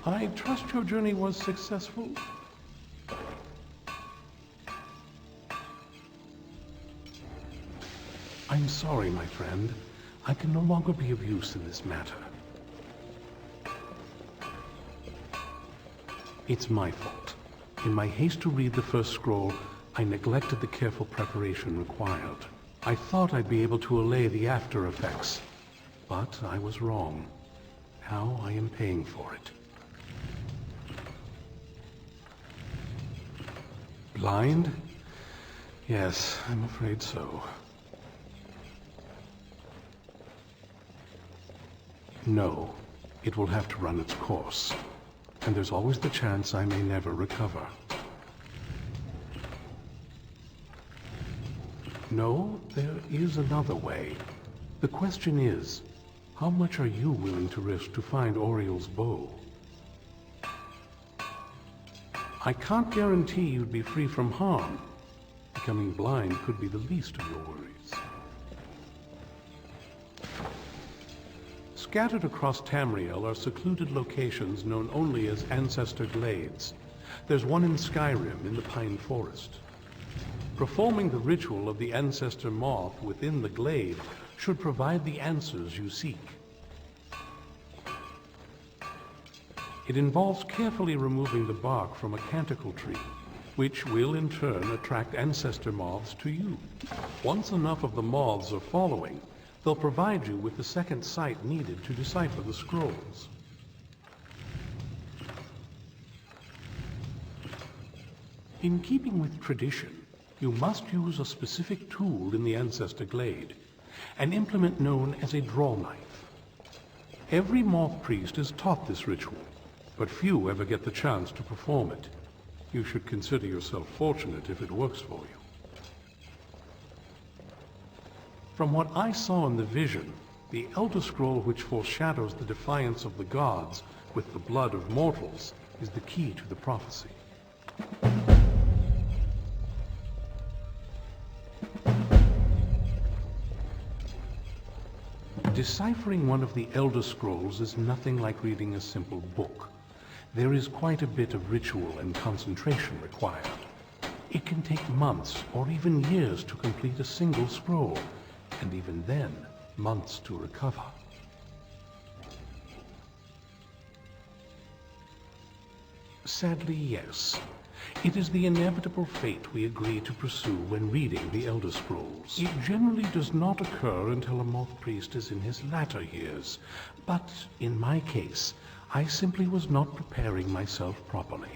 I trust your journey was successful. I'm sorry, my friend. I can no longer be of use in this matter. It's my fault. In my haste to read the first scroll, I neglected the careful preparation required. I thought I'd be able to allay the after effects, but I was wrong. Now I am paying for it. Blind? Yes, I'm afraid so. No, it will have to run its course. And there's always the chance I may never recover. No, there is another way. The question is, how much are you willing to risk to find Oriel's bow? I can't guarantee you'd be free from harm. Becoming blind could be the least of your worries. Scattered across Tamriel are secluded locations known only as Ancestor Glades. There's one in SKYRIM in the Pine Forest. Performing the ritual of the Ancestor Moth within the glade should provide the answers you seek. It involves carefully removing the bark from a canticle tree, which will in turn attract ancestor moths to you. Once enough of the moths are following, they'll provide you with the second sight needed to decipher the scrolls. In keeping with tradition, you must use a specific tool in the Ancestor Glade, an implement known as a draw knife. Every moth priest is taught this ritual, but few ever get the chance to perform it. You should consider yourself fortunate if it works for you. From what I saw in the vision, the Elder Scroll which foreshadows the defiance of the gods with the blood of mortals is the key to the prophecy. Deciphering one of the Elder Scrolls is nothing like reading a simple book. There is quite a bit of ritual and concentration required. It can take months or even years to complete a single scroll, and even then, months to recover. Sadly, yes. It is the inevitable fate we agree to pursue when reading the Elder Scrolls. It generally does not occur until a moth priest is in his latter years, but in my case, I simply was not preparing myself properly.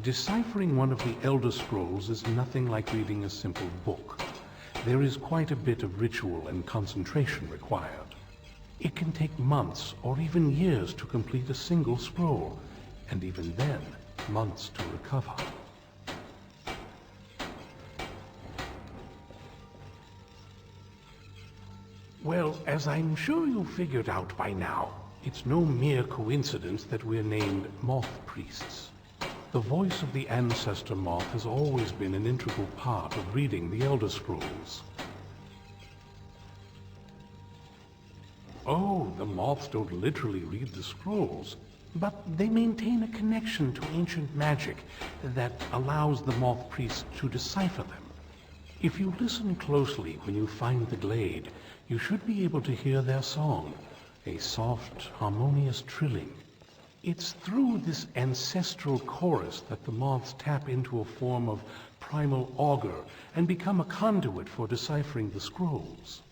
Deciphering one of the Elder Scrolls is nothing like reading a simple book. There is quite a bit of ritual and concentration required. It can take months or even years to complete a single scroll, and even then, months to recover. Well, as I'm sure you figured out by now, it's no mere coincidence that we're named Moth Priests. The voice of the Ancestor Moth has always been an integral part of reading the Elder Scrolls. Oh, the moths don't literally read the scrolls, but they maintain a connection to ancient magic that allows the moth priests to decipher them. If you listen closely when you find the glade, you should be able to hear their song, a soft, harmonious trilling. It's through this ancestral chorus that the moths tap into a form of primal augur and become a conduit for deciphering the scrolls.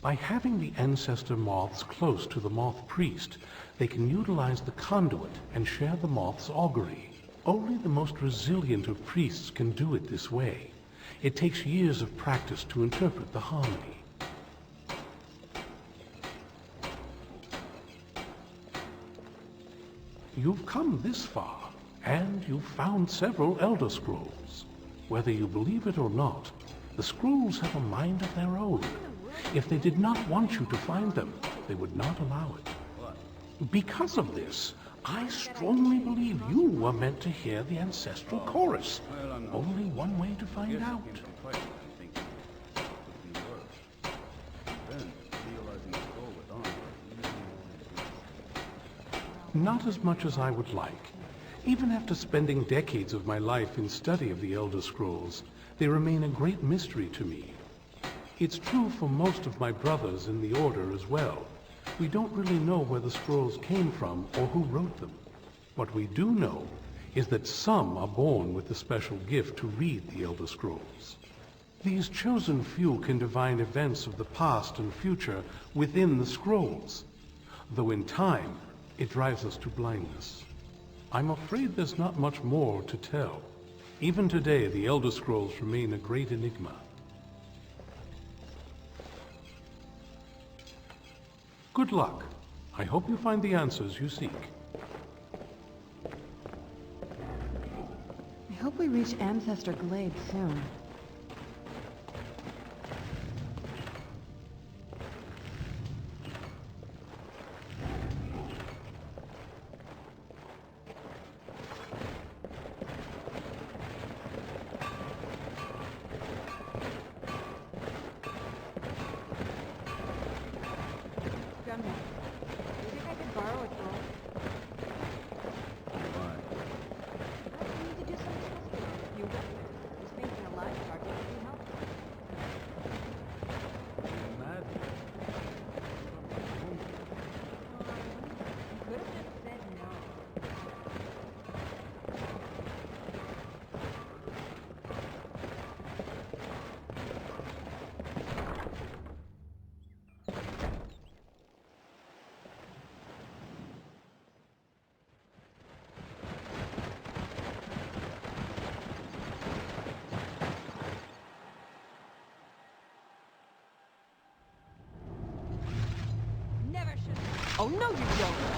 By having the ancestor moths close to the moth priest, they can utilize the conduit and share the moth's augury. Only the most resilient of priests can do it this way. It takes years of practice to interpret the harmony. You've come this far, and you've found several Elder Scrolls. Whether you believe it or not, the scrolls have a mind of their own. If they did not want you to find them, they would not allow it. Because of this, I strongly believe you were meant to hear the ancestral chorus. Only one way to find out. Then, realizing Not as much as I would like. Even after spending decades of my life in study of the Elder Scrolls, they remain a great mystery to me. It's true for most of my brothers in the Order as well. We don't really know where the scrolls came from or who wrote them. What we do know is that some are born with the special gift to read the Elder Scrolls. These chosen few can divine events of the past and future within the scrolls, though in time it drives us to blindness. I'm afraid there's not much more to tell. Even today, the Elder Scrolls remain a great enigma. Good luck. I hope you find the answers you seek. I hope we reach Ancestor Glade soon. Oh, no, you don't.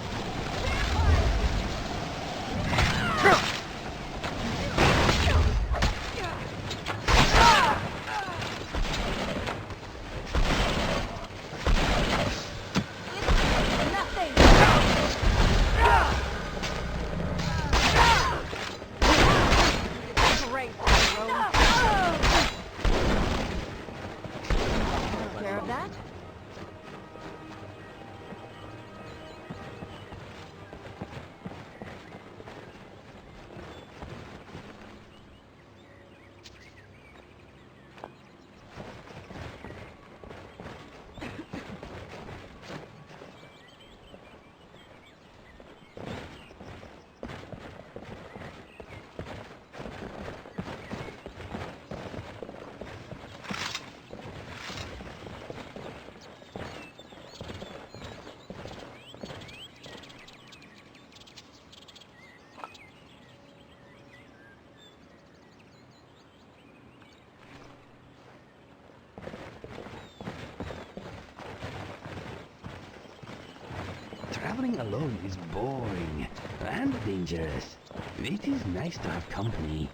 Traveling alone is boring and dangerous. It is nice to have company.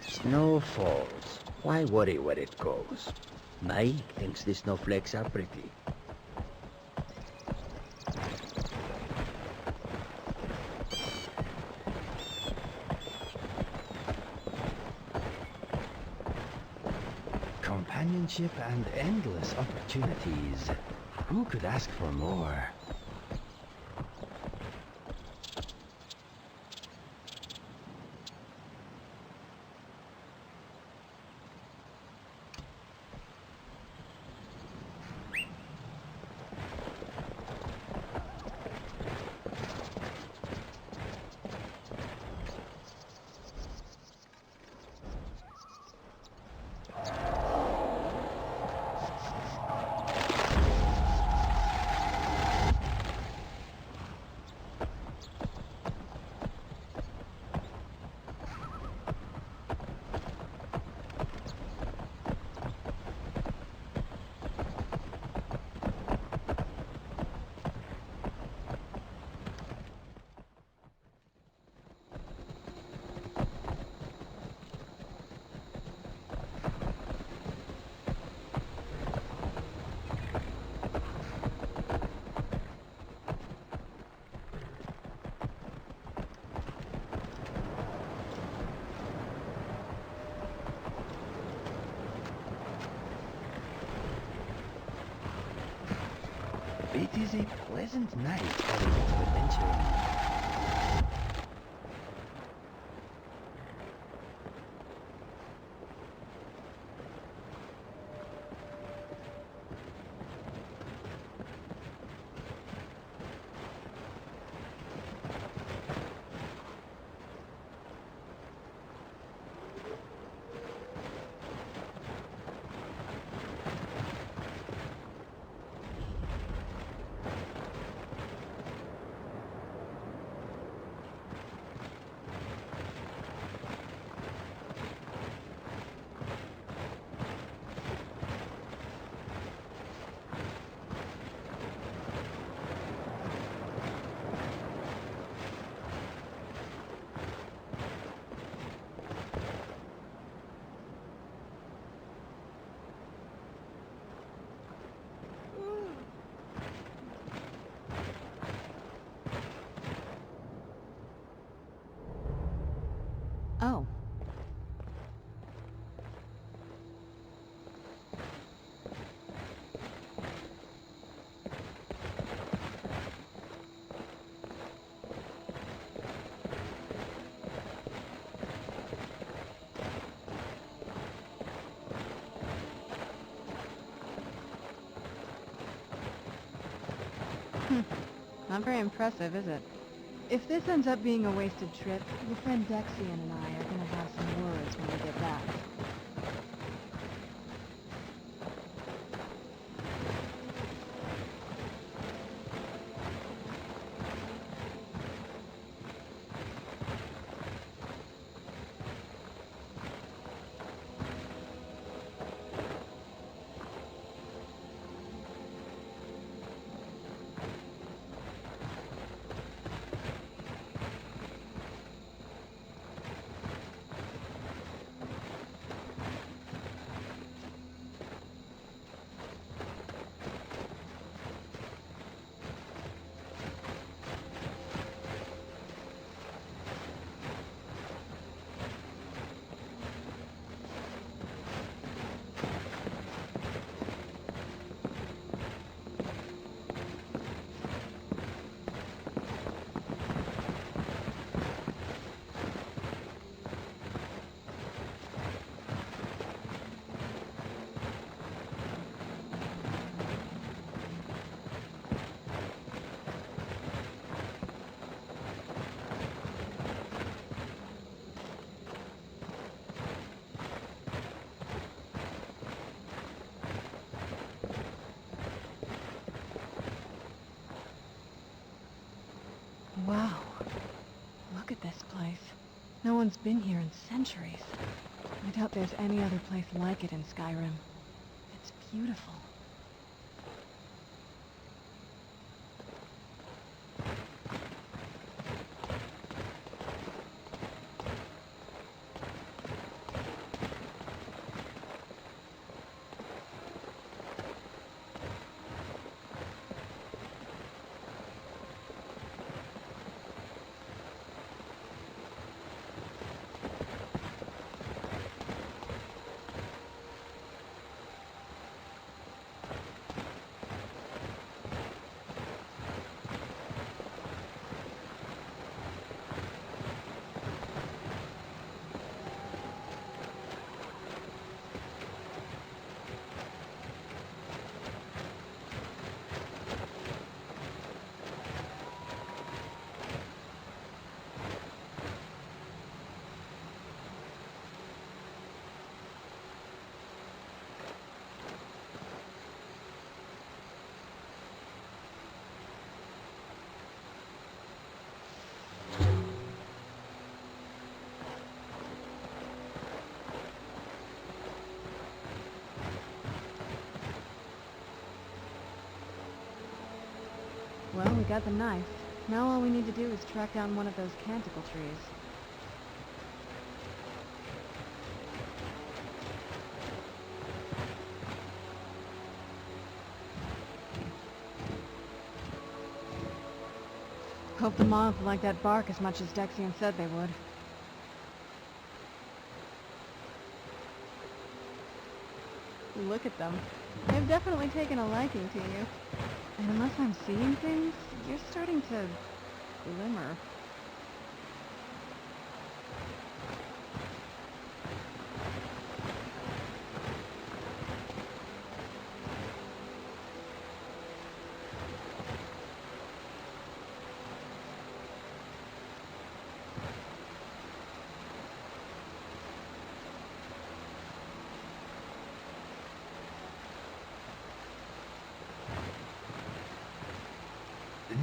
Snow falls. Why worry where it goes? Mike thinks the snowflakes are pretty. Companionship and endless opportunities. Who could ask for more? is a pleasant night heading into adventure. Oh. Not very impressive, is it? If this ends up being a wasted trip, your friend Dexian and I are gonna have some words when we get back. Wow. Look at this place. No one's been here in centuries. I doubt there's any other place like it in Skyrim. It's beautiful. Well, we got the knife. Now all we need to do is track down one of those canticle trees. Hope the moths like that bark as much as Dexian said they would. Look at them. I've definitely taken a liking to you. And unless I'm seeing things, you're starting to glimmer.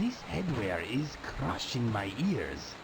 This headwear is crushing my ears.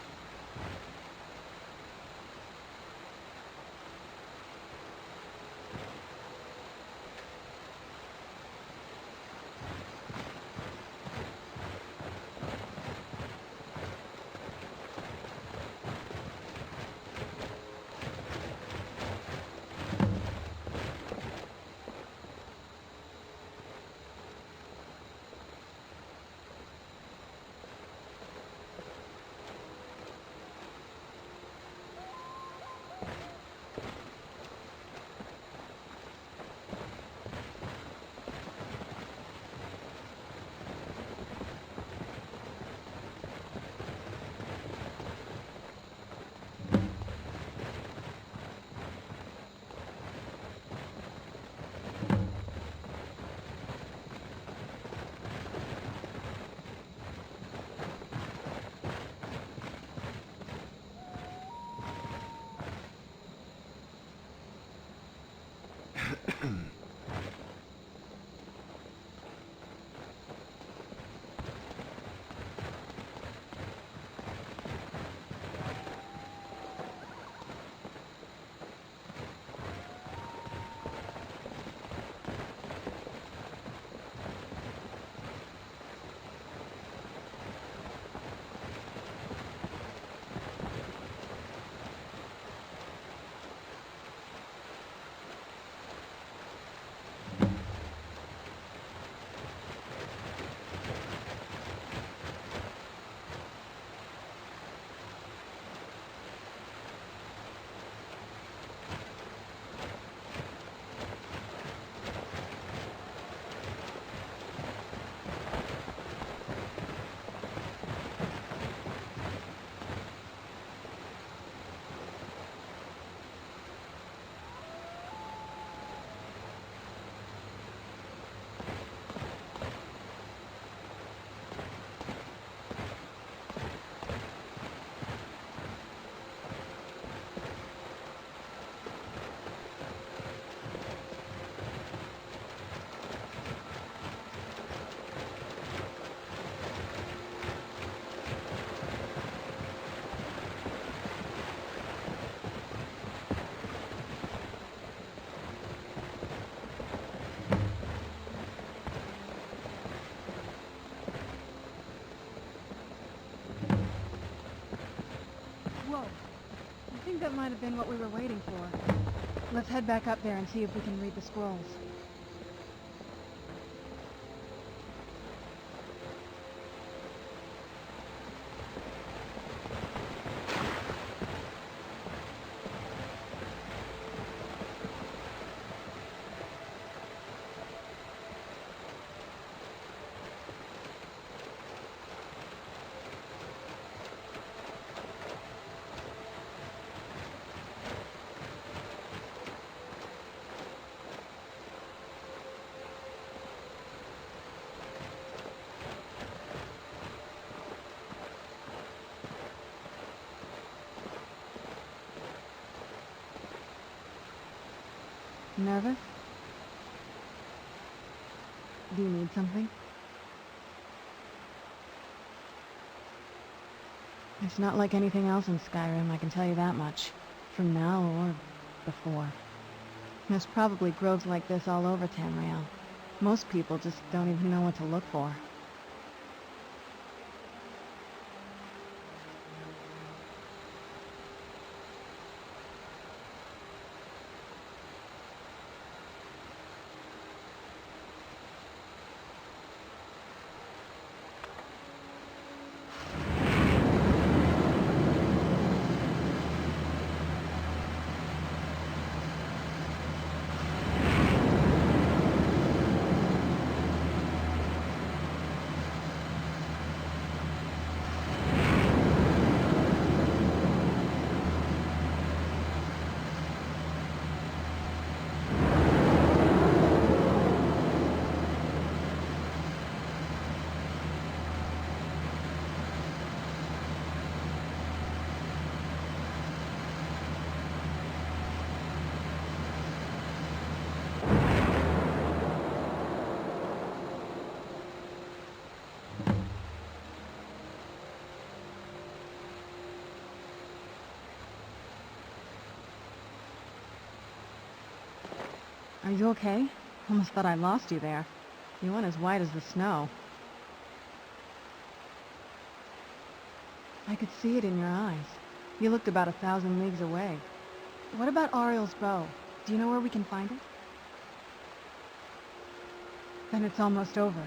Whoa. I think that might have been what we were waiting for. Let's head back up there and see if we can read the scrolls. Nervous? Do you need something? It's not like anything else in Skyrim, I can tell you that much. From now or before. There's probably groves like this all over Tamriel. Most people just don't even know what to look for. Are you okay? Almost thought I lost you there. You went as white as the snow. I could see it in your eyes. You looked about 1,000 leagues away. What about Ariel's bow? Do you know where we can find it? Then it's almost over.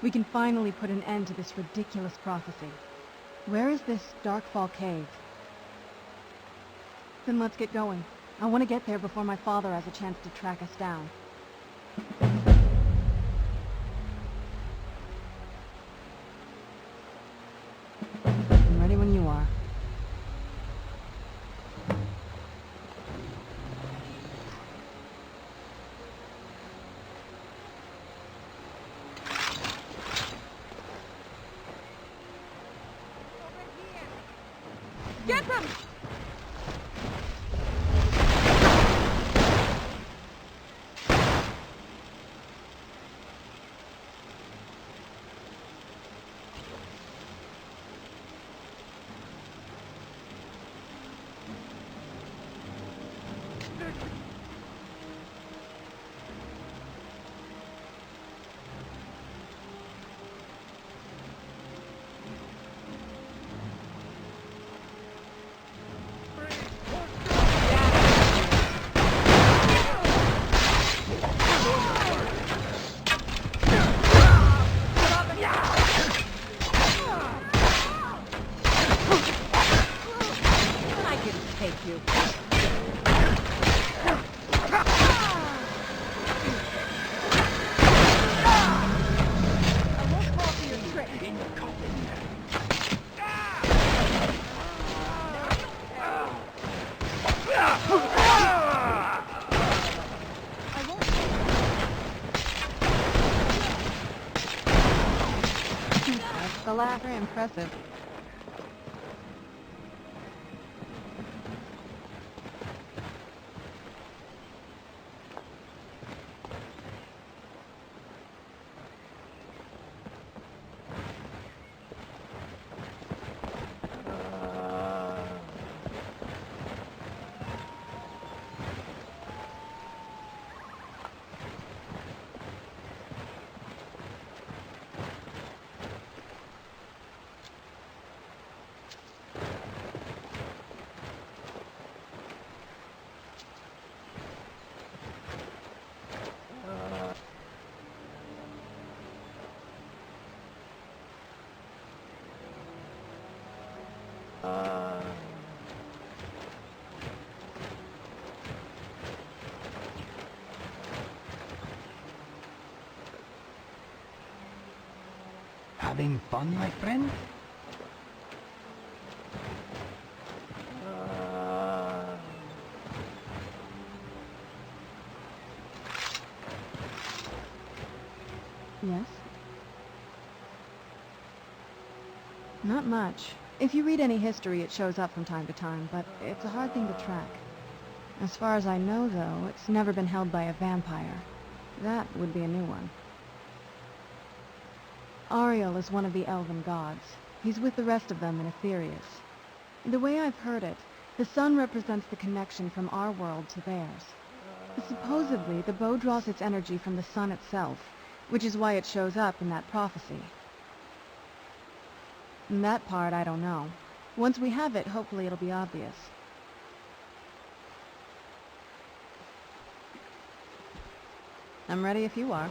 We can finally put an end to this ridiculous prophecy. Where is this Darkfall cave? Then let's get going. I want to get there before my father has a chance to track us down. I'm ready when you are. Get them! The laugh, very impressive. Having fun, my friend? Yes? Not much. If you read any history, it shows up from time to time, but it's a hard thing to track. As far as I know, though, it's never been held by a vampire. That would be a new one. Ariel is one of the elven gods. He's with the rest of them in Aetherius. The way I've heard it, the sun represents the connection from our world to theirs. Supposedly, the bow draws its energy from the sun itself, which is why it shows up in that prophecy. And that part, I don't know. Once we have it, hopefully it'll be obvious. I'm ready if you are.